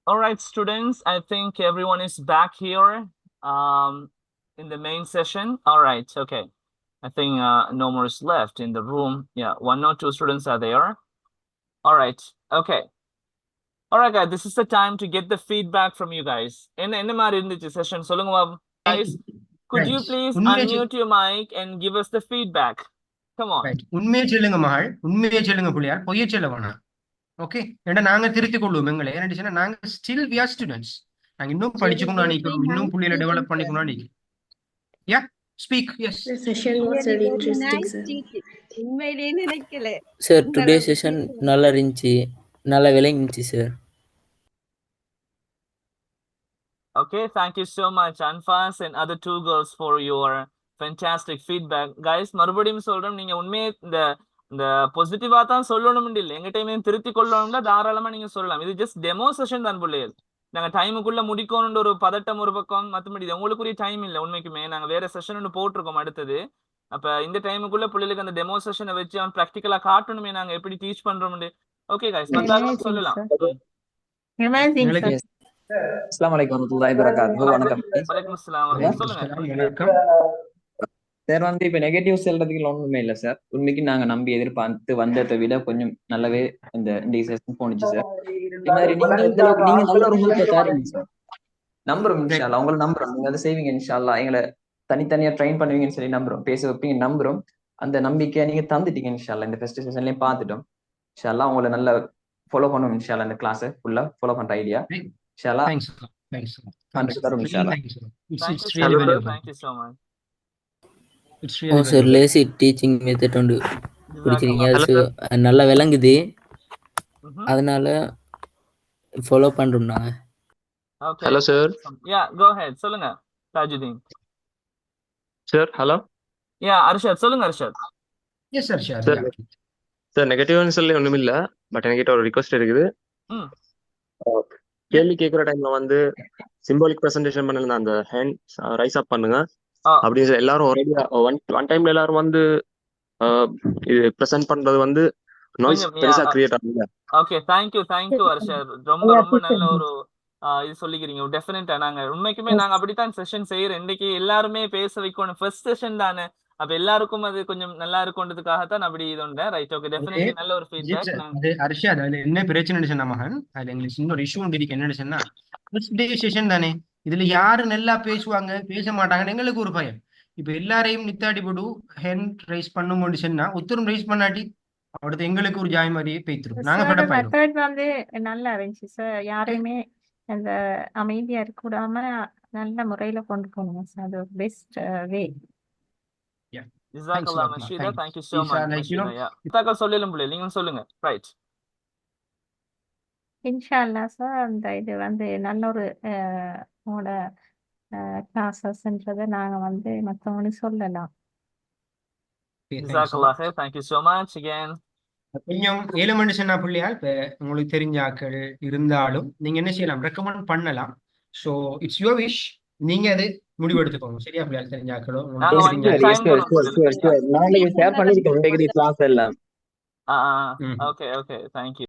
All right, students, I think everyone is back here in the main session. All right, okay. I think no more is left in the room. Yeah, 1 or 2 students are there. All right, okay. All right, guys, this is the time to get the feedback from you guys. என்ன மாதிரி இருந்துச்சு session சொல்லுங்க Babu. Guys, could you please unmute your mic and give us the feedback? Come on. உண்மையை சொல்லுங்க மகள், உண்மையை சொல்லுங்க புள்ளியார், பொய்ய சொல்ல வேணாம். ஓகே, ஏன்னா நாங்க திருத்திக் கொள்வோம் எங்களை. ஏன்னா நாங்க ஸ்டில் வி ஆர் ஸ்டூடெண்ட்ஸ். நாங்க இன்னும் படிச்சுக்கணும் நினைக்கிறோம், இன்னும் புள்ளியில டெவலப் பண்ணிக்கணும் நினைக்கிறோம். Yeah speak. Yes, The session was very interesting, sir. உண்மையிலேயே நினைக்கல சார். டுடே செஷன் நல்லா இருந்துச்சு, நல்லா விளங்கிச்சு sir. Okay, thank you so much, Anfas and other 2 girls, for your fantastic feedback. Guys, மறுபடியும் சொல்றேன், நீங்க உண்மையே இந்த பாசிட்டிவா தான் சொல்லணும் இல்ல, எங்க டைமையும் திருத்தி கொள்ளணும்னா தாராளமா நீங்க சொல்லலாம். இது ஜஸ்ட் டெமோ செஷன் தான் பிள்ளைகள். நாங்க டைமுக்குள்ள முடிக்கணும்ன்ற ஒரு பதட்டம் ஒரு பக்கம், மற்றபடி உங்களுக்குரிய டைம் இல்லை. உண்மைக்குமே நாங்க வேற செஷன் ஒன்று போட்டிருக்கோம் அடுத்தது. அப்ப இந்த டைமுக்குள்ள பிள்ளைகளுக்கு அந்த டெமோ செஷனை வச்சு அவன் ப்ராக்டிக்கலா காட்டணுமே நாங்க எப்படி டீச் பண்றோம். ஓகே கைஸ், மத்தாலும் சொல்லலாம். அஸ்ஸலாமு அலைக்கும் வரஹ்மத்துல்லாஹி வபரகாத்துஹு. வணக்கம். வலைக்கும் அஸ்ஸலாம். சொல்லுங்க சார். இப்ப நெகட்டிவ் சொல்றதுக்கு ஒண்ணுமே இல்ல சார். உண்மைக்கு நாங்க நம்பி எதிர்பார்த்து வந்ததை விட கொஞ்சம் நல்லாவே இந்த செஷன் போனுச்சு சார். நீங்க எந்த அளவுக்கு நீங்க நல்ல ஒரு ஹெல்ப் தாரீங்க சார். நம்புறோம் இன்ஷா அல்லாஹ், உங்களை நம்புறோம். நீங்க அதை செய்வீங்க இன்ஷா அல்லாஹ். எங்களை தனித்தனியா ட்ரெயின் பண்ணுவீங்கன்னு சொல்லி நம்புறோம், பேச வைப்பீங்க நம்புறோம். அந்த நம்பிக்கையை நீங்க தந்துட்டீங்க இன்ஷா அல்லாஹ். இந்த ஃபர்ஸ்ட் செஷன்லயும் பார்த்துட்டோம். இன்ஷா அல்லாஹ் உங்களை நல்லா ஃபாலோ பண்ணுவோம் இன்ஷா அல்லாஹ். இந்த கிளாஸை ஃபுல்லா ஃபாலோ பண்ற ஐடியா இன்ஷா அல்லாஹ். தேங்க்ஸ் தேங்க்ஸ் தரும் இன்ஷா அல்லாஹ். It's really very good. Thank you so much. It's really sir lazy teaching method ஒன்று பிடிச்சிருக்கீங்க, அது நல்லா விளங்குது, அதனால ஃபாலோ பண்றோம் நாங்க. Okay. Hello sir. Yeah, go ahead. சொல்லுங்க Tajuddin. Sir, hello. Yeah, Arshad சொல்லுங்க அர்ஷத். Yes sir. சார் நெகட்டிவ்னு சொல்லி ஒண்ணும் இல்ல, பட் என்கிட்ட ஒரு ரிக்வெஸ்ட் இருக்குது. கேள்வி கேட்குற டைம்ல வந்து சிம்பாலிக் பிரசன்டேஷன் பண்ணல, அந்த ஹேண்ட் ரைஸ் அப் பண்ணுங்க அப்படின்னு எல்லாரும் ஒரேடியா ஒன் டைம்ல எல்லாரும் வந்து இது பிரசன்ட் பண்றது வந்து நாய்ஸ் பெருசா கிரியேட் ஆகுது. Okay, thank you Arshad. ரொம்ப நல்ல ஒரு இது சொல்லிக்கிறீங்க. டெஃபினட்டா நாங்க உண்மைக்குமே நாங்க அப்படித்தான் செஷன் செய்யறோம். இன்னைக்கு எல்லாருமே பேச வைக்கணும், ஃபர்ஸ்ட் செஷன் தானே. அப்ப எல்லாருக்கும் அது கொஞ்சம் நல்லா இருக்கும்ன்றதுக்காக தான் அப்படி இது உண்டு. ரைட், ஓகே, டெஃபினெட்லி நல்ல ஒரு ஃபீட்பேக். அது அர்ஷத், அதுல என்ன பிரச்சனை சொன்னா மகன், அதுல எங்களுக்கு இன்னொரு இஷ்யூ ஒன்று இருக்கு. என்னன்னு சொன்னா ஃபர்ஸ்ட் டே செஷன் தானே, இதுல யாரு நல்லா பேசுவாங்க பேச மாட்டாங்கன்னு எங்களுக்கு ஒரு பயம். இப்ப எல்லாரையும் நித்தாடி போட்டு ஹேண்ட் ரைஸ் பண்ணும் சொன்னா ஒருத்தரும் ரைஸ் பண்ணாட்டி அடுத்து எங்களுக்கு ஒரு ஜாய் மாதிரியே பேய்த்திரும். நாங்க மெத்தட் வந்து நல்லா இருந்துச்சு சார். யாரையுமே அந்த அமைதியா இருக்க விடாம நல்ல முறையில கொண்டு போகணும் சார். அது பெஸ்ட் வே. ஜஸாக்கல்லாஹ் Masheeda. thank you so much Masheeda. இதாக்க சொல்லலாம் புள்ள, நீங்க சொல்லுங்க. ரைட், இன்ஷா அல்லாஹ் சார். அந்த இது வந்து நல்ல ஒரு உங்களோட கிளாஸஸ்ன்றதை நாங்க வந்து மற்றவங்களுக்கு சொல்லலாம். ஜஸாக்கல்லாஹ் ஹைர். thank you so much again. கொஞ்சம் 7 மணி சொன்னா புள்ளியா, இப்ப உங்களுக்கு தெரிஞ்ச ஆக்கள் இருந்தாலும் நீங்க என்ன செய்யலாம், ரெக்கமெண்ட் பண்ணலாம். ஸோ இட்ஸ் யுவர் விஷ், நீங்க அது முடிவெடுத்துக்கோங்க. சரியா புள்ளியா? தெரிஞ்ச ஆக்களோ நாளைக்கு ஷேர் பண்ணிருக்கோம் கிளாஸ் எல்லாம். Okay, thank you.